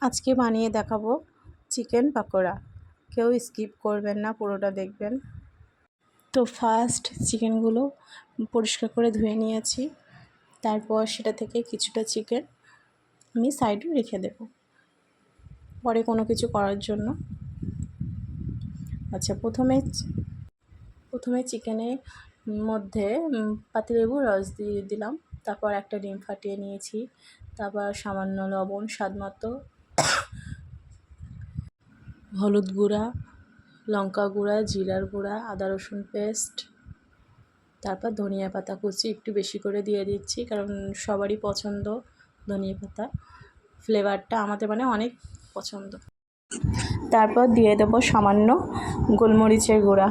আজকে বানিয়ে দেখাবো চিকেন পাকোড়া। কেউ স্কিপ করবেন না, পুরোটা দেখবেন। তো ফার্স্ট চিকেনগুলো পরিষ্কার করে ধুয়ে নিয়েছি। তারপর সেটা থেকে কিছুটা চিকেন আমি সাইডে রেখে দেব পরে কোনো কিছু করার জন্য। আচ্ছা, প্রথমে চিকেনের মধ্যে পাতিলেবুর রস দিয়ে দিলাম। তারপর একটা ডিম ফাটিয়ে নিয়েছি। তারপর সামান্য লবণ, স্বাদ মতো হলুদ গুঁড়া, লঙ্কা গুঁড়া, জিরার গুঁড়া, আদা রসুন পেস্ট, তারপর ধনিয়া পাতা কুচি একটু বেশি করে দিয়ে দিচ্ছি, কারণ সবারই পছন্দ ধনিয়া পাতা ফ্লেভারটা, আমাদের মানে অনেক পছন্দ। তারপর দিয়ে দেবো সামান্য গোলমরিচের গুঁড়া,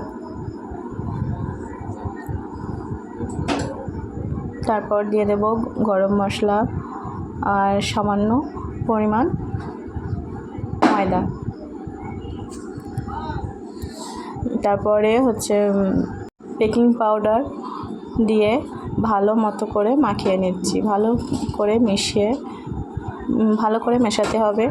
তারপর দিয়ে দেব গরম মশলা আর সামান্য পরিমাণ ময়দা। তারপরে বেকিং পাউডার দিয়ে ভালো মতো করে মাখিয়ে নিচ্ছি। ভালো করে মেশাতে হবে।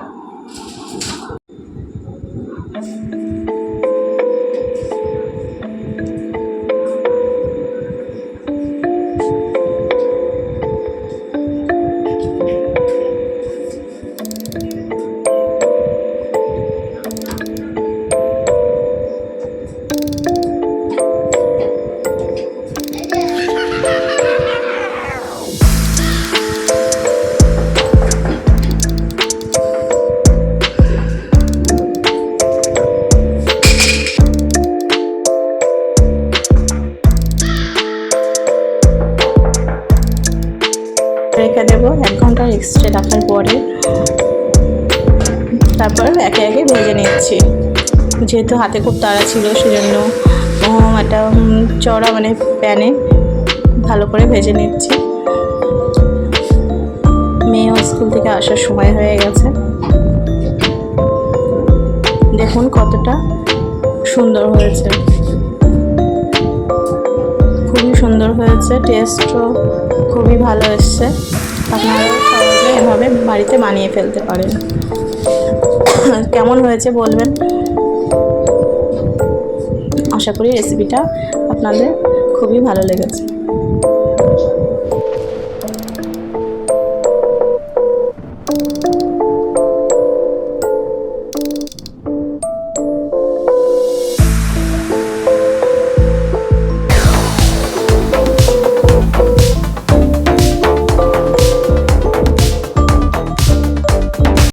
রেখে দেবো 1 ঘন্টা এক্সট্রা রাখার পরে। তারপর একে একে ভেজে নিচ্ছি। যেহেতু হাতে খুব তাড়া ছিল, সেজন্য একটা চড়া প্যানে ভালো করে ভেজে নিচ্ছি। মেয়েও স্কুল থেকে আসার সময় হয়ে গেছে। দেখুন কতটা সুন্দর হয়েছে, খুবই সুন্দর হয়েছে, টেস্টও খুবই ভালো এসছে। আপনারা সহজে এভাবে বাড়িতে বানিয়ে ফেলতে পারেন। কেমন হয়েছে বলবেন। আশা করি রেসিপিটা আপনাদের খুবই ভালো লেগেছে।